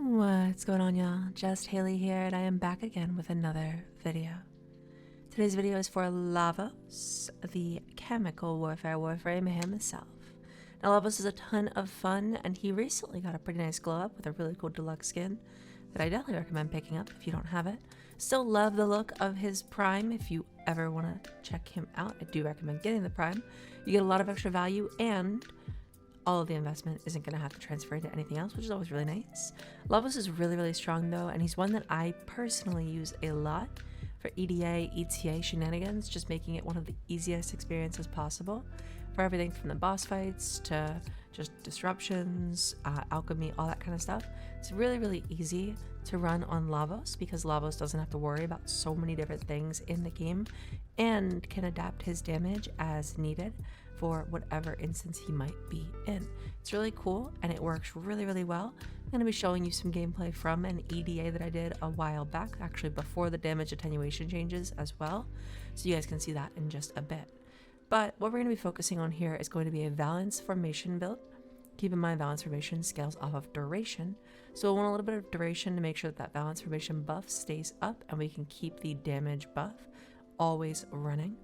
What's going on, y'all? Just Haley here, and I am back again with another video. Today's video is for Lavos, the chemical warfare Warframe himself. Now, Lavos is a ton of fun, and he recently got a pretty nice glow up with a really cool deluxe skin that I definitely recommend picking up if you don't have it. Still love the look of his Prime. If you ever want to check him out, I do recommend getting the Prime. You get a lot of extra value, and all of the investment isn't going to have to transfer into anything else, which is always really nice. Lavos is really strong though, and he's one that I personally use a lot for EDA, ETA shenanigans, just making it one of the easiest experiences possible for everything from the boss fights to just disruptions, alchemy, all that kind of stuff. It's really easy to run on Lavos because Lavos doesn't have to worry about so many different things in the game and can adapt his damage as needed for whatever instance he might be in. It's really cool and it works really well. I'm going to be showing you some gameplay from an EDA that I did a while back, actually before the damage attenuation changes as well, so you guys can see that in just a bit. But what we're going to be focusing on here is going to be a Vallis formation build. Keep in mind, Vallis formation scales off of duration, so we'll want a little bit of duration to make sure that that Vallis formation buff stays up and we can keep the damage buff always running.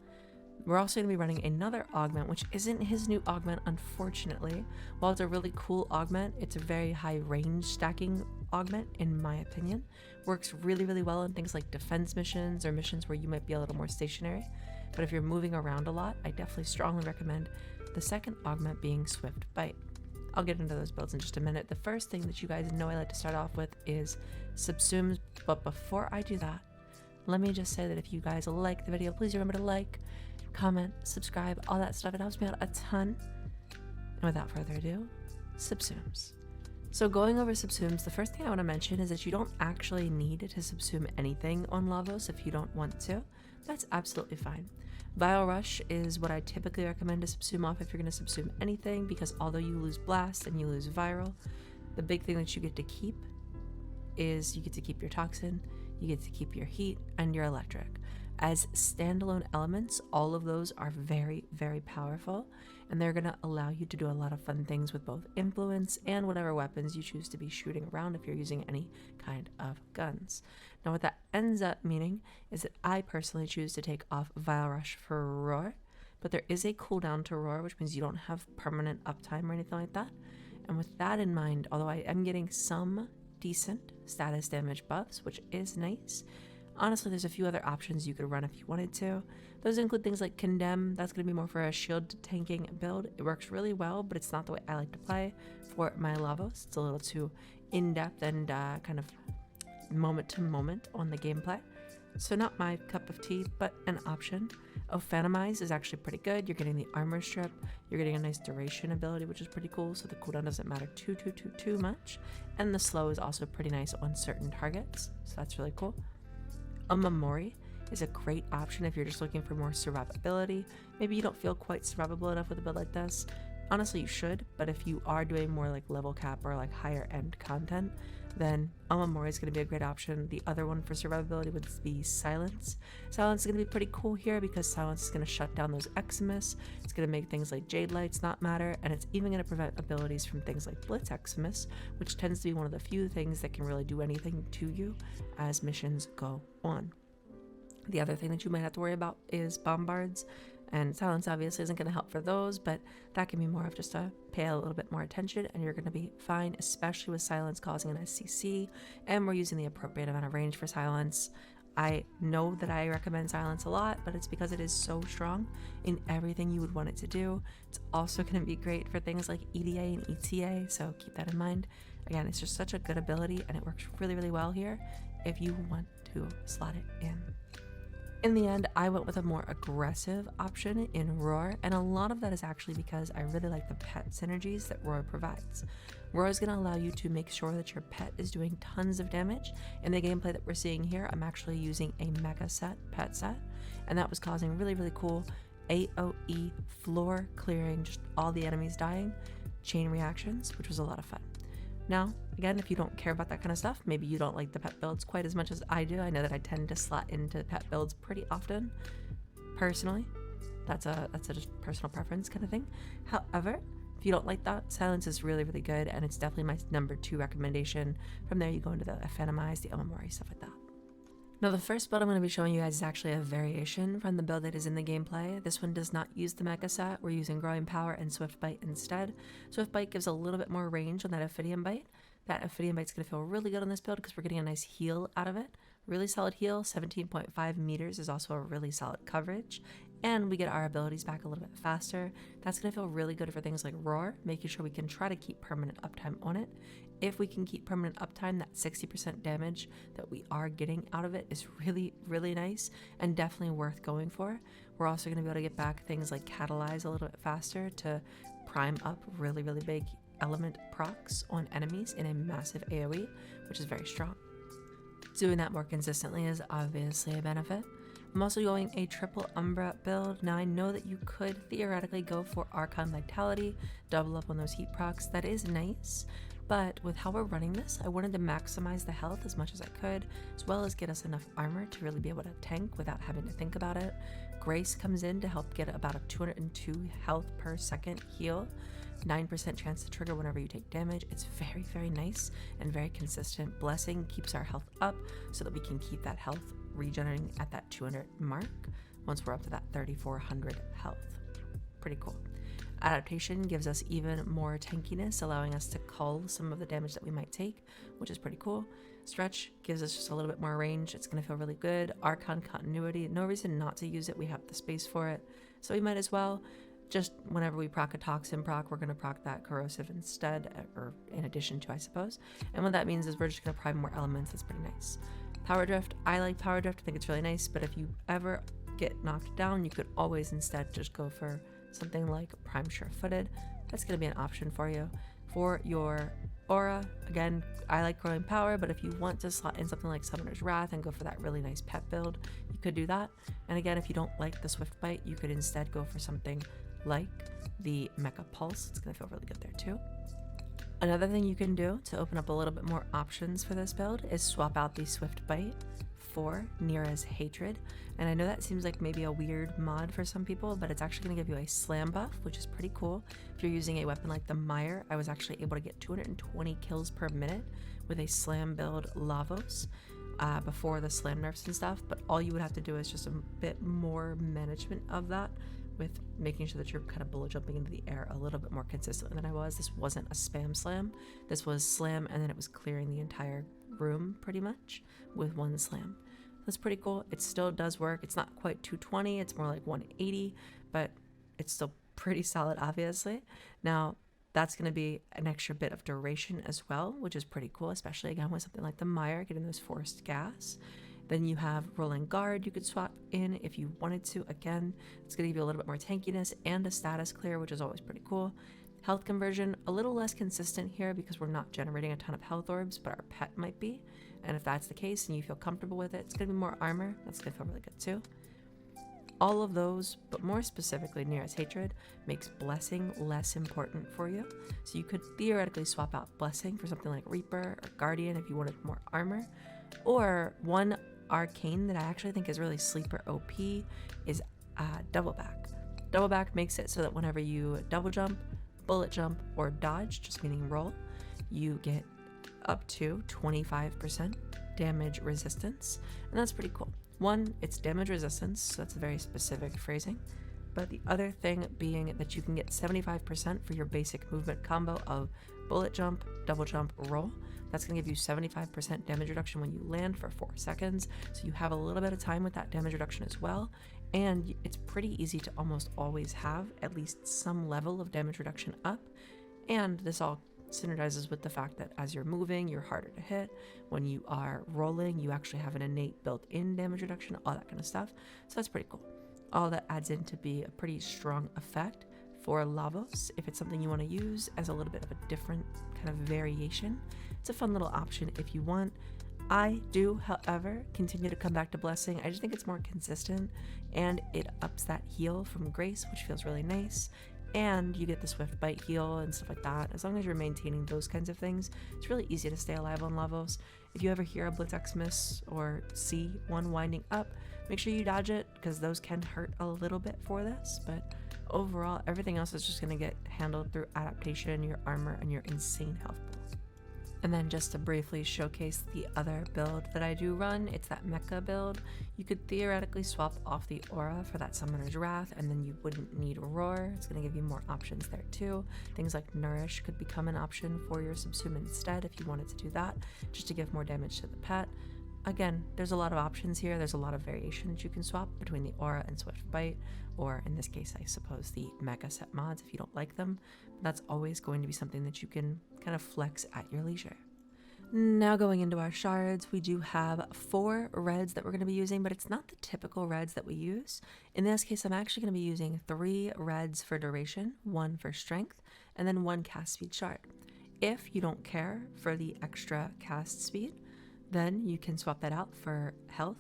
We're also going to be running another augment, which isn't his new augment, unfortunately. While it's a really cool augment, it's a very high range stacking augment, in my opinion. Works really well in things like defense missions or missions where you might be a little more stationary. But if you're moving around a lot, I definitely strongly recommend the second augment being Swift Bite. I'll get into those builds in just a minute. The first thing that you guys know I like to start off with is subsumes, but before I do that, let me just say that if you guys like the video, please remember to like, comment, subscribe, all that stuff. It helps me out a ton. And without further ado, subsumes. So going over subsumes, the first thing I want to mention is that you don't actually need to subsume anything on Lavos if you don't want to. That's absolutely fine. Vial Rush is what I typically recommend to subsume off if you're going to subsume anything, because although you lose Blast and you lose Viral, the big thing that you get to keep is you get to keep your Toxin, you get to keep your Heat, and your Electric. As standalone elements, all of those are very powerful, and they're going to allow you to do a lot of fun things with both influence and whatever weapons you choose to be shooting around if you're using any kind of guns. Now what that ends up meaning is that I personally choose to take off Vial Rush for Roar, but there is a cooldown to Roar, which means you don't have permanent uptime or anything like that. And with that in mind, although I am getting some decent status damage buffs, which is nice, honestly, there's a few other options you could run if you wanted to. Those include things like Condemn. That's going to be more for a shield tanking build. It works really well, but it's not the way I like to play for my Lavos. It's a little too in-depth and kind of moment to moment on the gameplay. So not my cup of tea, but an option. Phantomize is actually pretty good. You're getting the armor strip. You're getting a nice duration ability, which is pretty cool, so the cooldown doesn't matter too much. And the slow is also pretty nice on certain targets, so that's really cool. Umamori is a great option if you're just looking for more survivability. Maybe you don't feel quite survivable enough with a build like this. Honestly, you should, but if you are doing more like level cap or like higher end content, then Umamori is going to be a great option. The other one for survivability would be Silence. Silence is going to be pretty cool here because Silence is going to shut down those Eximus. It's going to make things like Jade Lights not matter, and it's even going to prevent abilities from things like Blitz Eximus, which tends to be one of the few things that can really do anything to you as missions go on. The other thing that you might have to worry about is Bombards, and Silence obviously isn't going to help for those, but that can be more of just a pay a little bit more attention and you're going to be fine, especially with Silence causing an SCC, and we're using the appropriate amount of range for Silence. I know that I recommend Silence a lot, but it's because it is so strong in everything you would want it to do. It's also going to be great for things like EDA and ETA, so keep that in mind. Again, it's just such a good ability and it works really well here if you want to slot it in. In the end, I went with a more aggressive option in Roar, and a lot of that is actually because I really like the pet synergies that Roar provides. Roar is going to allow you to make sure that your pet is doing tons of damage. In the gameplay that we're seeing here, I'm actually using a mecha pet set, and that was causing really cool AoE floor clearing, just all the enemies dying, chain reactions, which was a lot of fun. Now, again, if you don't care about that kind of stuff, maybe you don't like the pet builds quite as much as I do. I know that I tend to slot into pet builds pretty often, personally. That's a just personal preference kind of thing. However, If you don't like that, silence is really, really good, and it's definitely my number 2 recommendation. From there, you go into the Ephenomize, the Omamori, stuff like that. Now, the first build I'm going to be showing you guys is actually a variation from the build that is in the gameplay. This one does not use the mecha set. We're using Growing Power and Swift Bite instead. Swift Bite gives a little bit more range on that Ophidian Bite. That Ophidian Bite's going to feel really good on this build because we're getting a nice heal out of it. Really solid heal, 17.5 meters is also a really solid coverage. And we get our abilities back a little bit faster. That's going to feel really good for things like Roar, making sure we can try to keep permanent uptime on it. If we can keep permanent uptime, that 60% damage that we are getting out of it is really, really nice and definitely worth going for. We're also going to be able to get back things like Catalyze a little bit faster to prime up really, really big element procs on enemies in a massive AoE, which is very strong. Doing that more consistently is obviously a benefit. I'm also going a triple Umbra build. Now I know that you could theoretically go for Arcane Vitality, double up on those heat procs. That is nice, but with how we're running this, I wanted to maximize the health as much as I could, as well as get us enough armor to really be able to tank without having to think about it. Grace comes in to help get about a 202 health per second heal. 9% chance to trigger whenever you take damage. It's very, very nice and very consistent. Blessing keeps our health up so that we can keep that health regenerating at that 200 mark once we're up to that 3400 health. Pretty cool. Adaptation gives us even more tankiness, allowing us to cull some of the damage that we might take, which is pretty cool. Stretch gives us just a little bit more range. It's going to feel really good. Archon Continuity, no reason not to use it. We have the space for it, so we might as well. Just whenever we proc a Toxin proc, we're going to proc that Corrosive instead, or in addition to, I suppose. And what that means is we're just going to prime more elements. That's pretty nice. Power Drift, I like Power Drift. I think it's really nice, but if you ever get knocked down, you could always instead just go for something like Prime Sure-Footed. That's going to be an option for you. For your aura, again, I like Growing Power, but if you want to slot in something like Summoner's Wrath and go for that really nice pet build, you could do that. And again, if you don't like the Swift Bite, you could instead go for something like the Mecha Pulse. It's going to feel really good there too. Another thing you can do to open up a little bit more options for this build is swap out the Swift Bite for Nira's Hatred. And I know that seems like maybe a weird mod for some people, but it's actually going to give you a slam buff, which is pretty cool. If you're using a weapon like the Mire, I was actually able to get 220 kills per minute with a slam build Lavos before the slam nerfs and stuff, but all you would have to do is just a bit more management of that, with making sure that you're kind of bullet jumping into the air a little bit more consistently than I was. This wasn't a spam slam. This was slam and then it was clearing the entire room pretty much with one slam. That's pretty cool. It still does work. It's not quite 220, it's more like 180, but it's still pretty solid, obviously. Now, that's going to be an extra bit of duration as well, which is pretty cool, especially again with something like the Mire, getting those forced gas. Then you have Rolling Guard you could swap in if you wanted to. Again, it's going to give you a little bit more tankiness and a status clear, which is always pretty cool. Health conversion, a little less consistent here because we're not generating a ton of health orbs, but our pet might be. And if that's the case and you feel comfortable with it, it's going to be more armor. That's going to feel really good too. All of those, but more specifically Nira's Hatred, makes Blessing less important for you. So you could theoretically swap out Blessing for something like Reaper or Guardian if you wanted more armor. Or one Arcane that I actually think is really sleeper OP is Double Back. Double Back makes it so that whenever you double jump, bullet jump, or dodge, just meaning roll, you get up to 25% damage resistance, and that's pretty cool. One, it's damage resistance, so that's a very specific phrasing, but the other thing being that you can get 75% for your basic movement combo of bullet jump, double jump, roll. That's going to give you 75% damage reduction when you land for 4 seconds, so you have a little bit of time with that damage reduction as well, and it's pretty easy to almost always have at least some level of damage reduction up, and this all synergizes with the fact that as you're moving, you're harder to hit. When you are rolling, you actually have an innate built-in damage reduction, all that kind of stuff, so that's pretty cool. All that adds in to be a pretty strong effect for Lavos. If it's something you want to use as a little bit of a different kind of variation, it's a fun little option if you want. I do, however, continue to come back to Blessing. I just think it's more consistent and it ups that heal from Grace, which feels really nice. And you get the Swift Bite heal and stuff like that. As long as you're maintaining those kinds of things, it's really easy to stay alive on Lavos. If you ever hear a Blitzex miss or see one winding up, make sure you dodge it because those can hurt a little bit for this, but overall, everything else is just going to get handled through adaptation, your armor, and your insane health pool. And then just to briefly showcase the other build that I do run, it's that mecha build. You could theoretically swap off the aura for that Summoner's Wrath, and then you wouldn't need Roar. It's going to give you more options there too. Things like Nourish could become an option for your subsume instead if you wanted to do that, just to give more damage to the pet. Again, there's a lot of options here. There's a lot of variations you can swap between the aura and Swift Bite, or in this case, I suppose the mecha set mods if you don't like them. But that's always going to be something that you can kind of flex at your leisure. Now going into our shards, we do have 4 reds that we're going to be using, but it's not the typical reds that we use. In this case, I'm actually going to be using 3 reds for duration, 1 for strength, and then 1 cast speed shard. If you don't care for the extra cast speed, then you can swap that out for health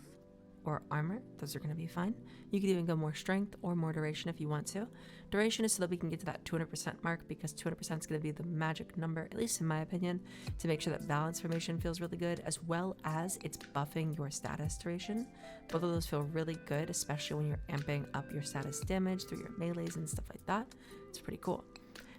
or armor. Those are going to be fine. You could even go more strength or more duration if you want to. Duration is so that we can get to that 200% mark, because 200% is going to be the magic number, at least in my opinion, to make sure that balance formation feels really good, as well as it's buffing your status duration. Both of those feel really good, especially when you're amping up your status damage through your melees and stuff like that. It's pretty cool.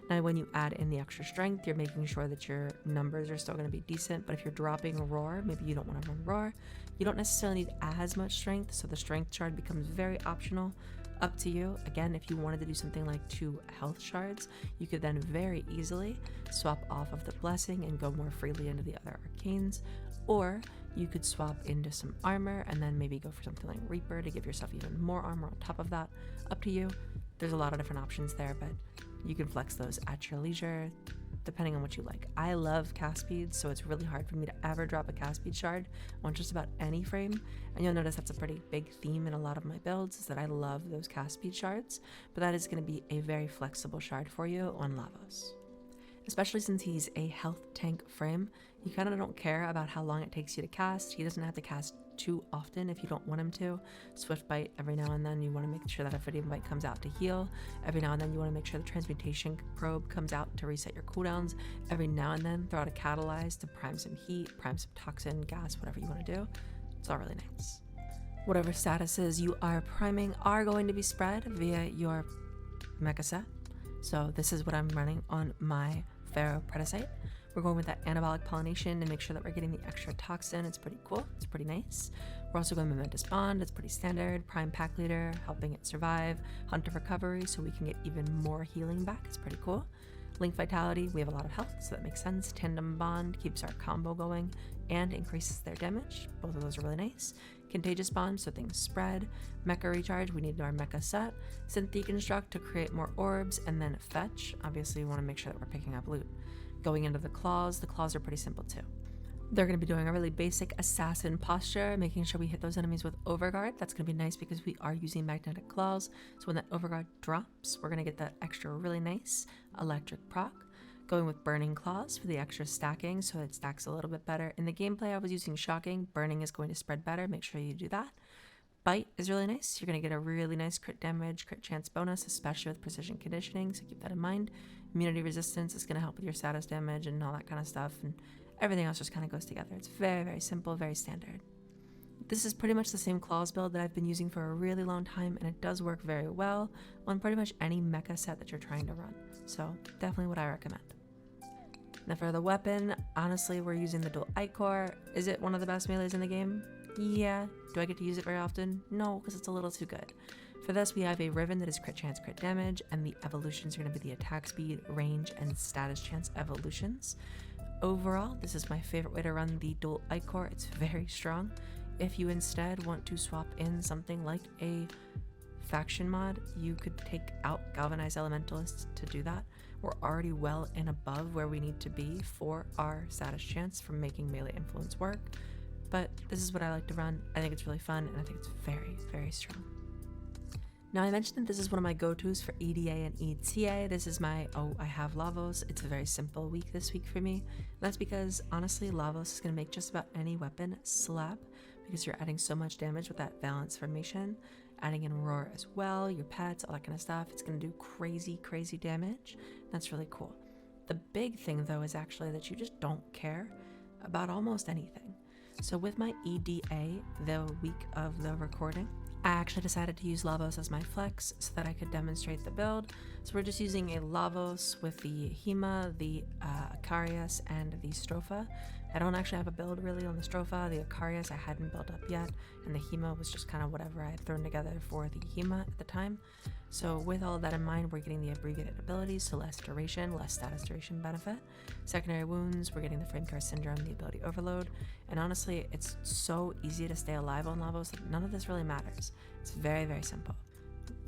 Now, when you add in the extra strength, you're making sure that your numbers are still going to be decent, but if you're dropping Roar, maybe you don't want to run Roar, you don't necessarily need as much strength, so the strength shard becomes very optional, up to you. Again, if you wanted to do something like 2 health shards, you could then very easily swap off of the blessing and go more freely into the other arcanes, or you could swap into some armor and then maybe go for something like Reaper to give yourself even more armor on top of that. Up to you. There's a lot of different options there, but you can flex those at your leisure, depending on what you like. I love cast speed, so it's really hard for me to ever drop a cast speed shard on just about any frame, and you'll notice that's a pretty big theme in a lot of my builds, is that I love those cast speed shards, but that is going to be a very flexible shard for you on Lavos. Especially since he's a health tank frame, you kind of don't care about how long it takes you to cast. He doesn't have to cast too often if you don't want him to. Swift Bite every now and then, you want to make sure that a Viridian Bite comes out to heal. Every now and then you want to make sure the Transmutation Probe comes out to reset your cooldowns. Every now and then throw out a Catalyze to prime some heat, prime some toxin, gas, whatever you want to do. It's all really nice. Whatever statuses you are priming are going to be spread via your mecha set. So this is what I'm running on my Pharaoh Predacyte. We're going with that anabolic pollination to make sure that we're getting the extra toxin. It's pretty cool. It's pretty nice. We're also going with Momentous Bond. It's pretty standard. Prime Pack Leader, helping it survive. Hunt of Recovery, so we can get even more healing back. It's pretty cool. Link Vitality, we have a lot of health, so that makes sense. Tandem Bond keeps our combo going and increases their damage. Both of those are really nice. Contagious Bond, so things spread. Mecha Recharge, we need our mecha set. Synth Deconstruct to create more orbs, and then Fetch. Obviously, we want to make sure that we're picking up loot. Going into the claws are pretty simple too. They're going to be doing a really basic assassin posture, making sure we hit those enemies with overguard. That's going to be nice because we are using magnetic claws. So when that overguard drops, we're going to get that extra really nice electric proc. Going with burning claws for the extra stacking, so it stacks a little bit better. In the gameplay, I was using shocking. Burning is going to spread better. Make sure you do that. Bite is really nice. You're going to get a really nice crit damage, crit chance bonus, especially with precision conditioning, so keep that in mind. Immunity resistance is going to help with your status damage and all that kind of stuff, and everything else just kind of goes together. It's very, very simple, very standard. This is pretty much the same claws build that I've been using for a really long time, and it does work very well on pretty much any mecha set that you're trying to run. So definitely what I recommend. Now for the weapon, honestly, we're using the dual ichor. Is it one of the best melees in the game? Yeah. Do I get to use it very often? No, because it's a little too good. For this, we have a Riven that is crit chance, crit damage, and the evolutions are going to be the attack speed, range, and status chance evolutions. Overall, this is my favorite way to run the dual ichor. It's very strong. If you instead want to swap in something like a faction mod, you could take out Galvanized Elementalists to do that. We're already well and above where we need to be for our status chance from making melee influence work, but this is what I like to run. I think it's really fun, and I think it's very, very strong. Now, I mentioned that this is one of my go-tos for EDA and ETA. This is my, I have Lavos. It's a very simple week this week for me. And that's because, honestly, Lavos is going to make just about any weapon slap, because you're adding so much damage with that balance formation, adding in Roar as well, your pets, all that kind of stuff. It's going to do crazy, crazy damage. That's really cool. The big thing, though, is actually that you just don't care about almost anything. So with my EDA, the week of the recording, I actually decided to use Lavos as my flex so that I could demonstrate the build. So we're just using a Lavos with the Hema, the Icarius, and the Stropha. I don't actually have a build really on the Stropha. The Icarius I hadn't built up yet, and the Hema was just kind of whatever I had thrown together for the Hema at the time. So with all of that in mind, we're getting the abbreviated abilities, so less duration, less status duration benefit. Secondary wounds, we're getting the Flamecare Syndrome, the ability overload. And honestly, it's so easy to stay alive on Lavos that none of this really matters. It's very, very simple.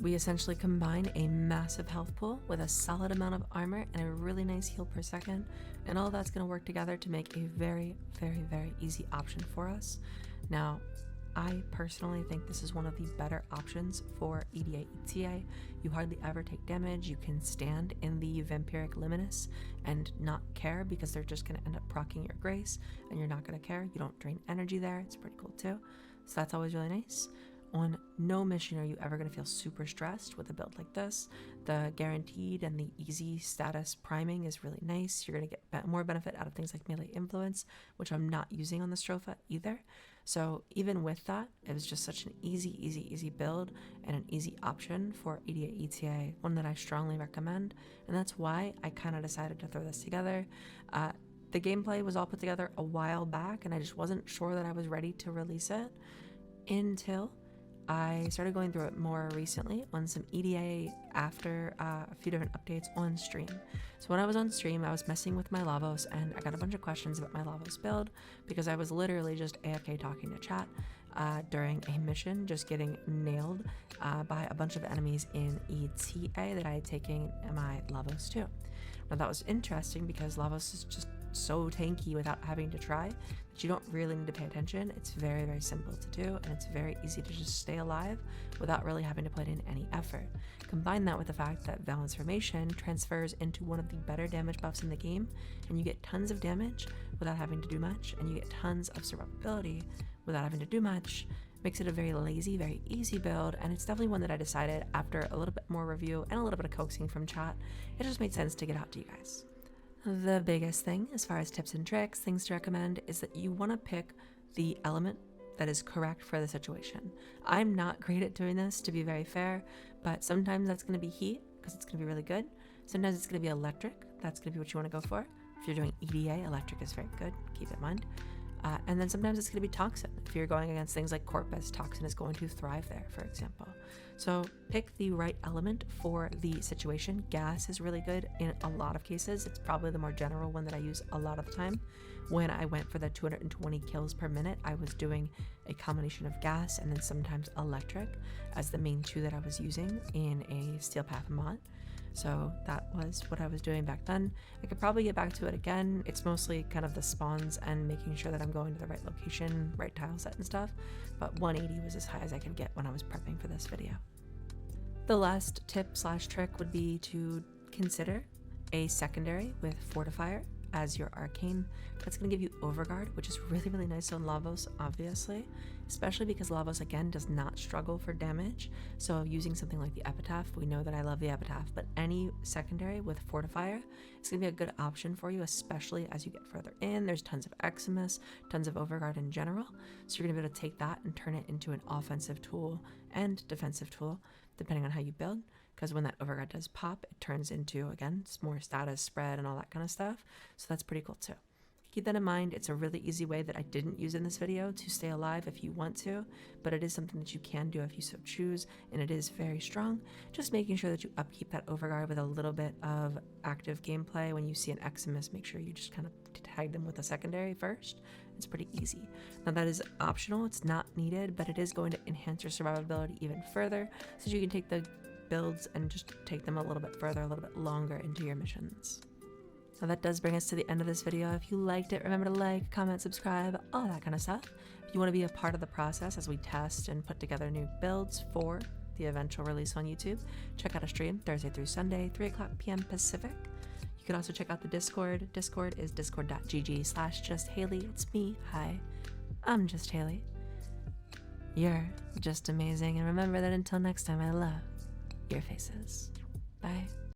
We essentially combine a massive health pool with a solid amount of armor and a really nice heal per second, and all that's going to work together to make a very, very, very easy option for us. Now, I personally think this is one of the better options for EDA ETA. You hardly ever take damage. You can stand in the Vampiric Luminous and not care because they're just going to end up proccing your Grace, and you're not going to care. You don't drain energy there. It's pretty cool too. So that's always really nice. On no mission are you ever going to feel super stressed with a build like this. The guaranteed and the easy status priming is really nice. You're going to get more benefit out of things like melee influence, which I'm not using on the Stropha either. So even with that, it was just such an easy build and an easy option for EDA ETA, one that I strongly recommend. And that's why I kind of decided to throw this together. The gameplay was all put together a while back, and I just wasn't sure that I was ready to release it until I started going through it more recently on some EDA after a few different updates on stream. So when I was on stream, I was messing with my Lavos, and I got a bunch of questions about my Lavos build because I was literally just AFK talking to chat during a mission, just getting nailed by a bunch of enemies in ETA that I had taken my Lavos to. Now that was interesting because Lavos is just so tanky without having to try that you don't really need to pay attention. It's very, very simple to do, and it's very easy to just stay alive without really having to put in any effort. Combine that with the fact that Vallis Formation transfers into one of the better damage buffs in the game, and you get tons of damage without having to do much, and you get tons of survivability without having to do much. Makes it a very lazy, very easy build, and it's definitely one that I decided after a little bit more review and a little bit of coaxing from chat, it just made sense to get out to you guys. The biggest thing as far as tips and tricks, things to recommend, is that you want to pick the element that is correct for the situation. I'm not great at doing this, to be very fair, but sometimes that's going to be heat because it's going to be really good. Sometimes it's going to be electric. That's going to be what you want to go for. If you're doing EDA, electric is very good. Keep it in mind. And then sometimes it's going to be toxin. If you're going against things like Corpus, toxin is going to thrive there, for example. So pick the right element for the situation. Gas is really good in a lot of cases. It's probably the more general one that I use a lot of the time. When I went for the 220 kills per minute, I was doing a combination of gas and then sometimes electric as the main two that I was using in a Steel Path mod. So that was what I was doing back then. I could probably get back to it again. It's mostly kind of the spawns and making sure that I'm going to the right location, right tile set and stuff, but 180 was as high as I could get when I was prepping for this video. The last tip / trick would be to consider a secondary with Fortifier as your Arcane. That's going to give you Overguard, which is really, really nice on Lavos, obviously, especially because Lavos, again, does not struggle for damage. So using something like the Epitaph, we know that I love the Epitaph, but any secondary with Fortifier is going to be a good option for you, especially as you get further in. There's tons of Eximus, tons of Overguard in general, so you're going to be able to take that and turn it into an offensive tool and defensive tool, depending on how you build. Because when that Overguard does pop, it turns into, again, more status spread and all that kind of stuff. So that's pretty cool too. Keep that in mind. It's a really easy way that I didn't use in this video to stay alive if you want to, but it is something that you can do if you so choose, and it is very strong. Just making sure that you upkeep that Overguard with a little bit of active gameplay. When you see an Eximus, make sure you just kind of tag them with a secondary first. It's pretty easy. Now that is optional. It's not needed, but it is going to enhance your survivability even further so you can take the builds and just take them a little bit further, a little bit longer into your missions. Now that does bring us to the end of this video. If you liked it, remember to like, comment, subscribe, all that kind of stuff. If you want to be a part of the process as we test and put together new builds for the eventual release on YouTube, check out a stream Thursday through Sunday, 3 o'clock p.m. Pacific. You can also check out the Discord. Discord is discord.gg/JustHaley. It's me. Hi, I'm Just Haley. You're just amazing, and remember that until next time, I love your faces. Bye.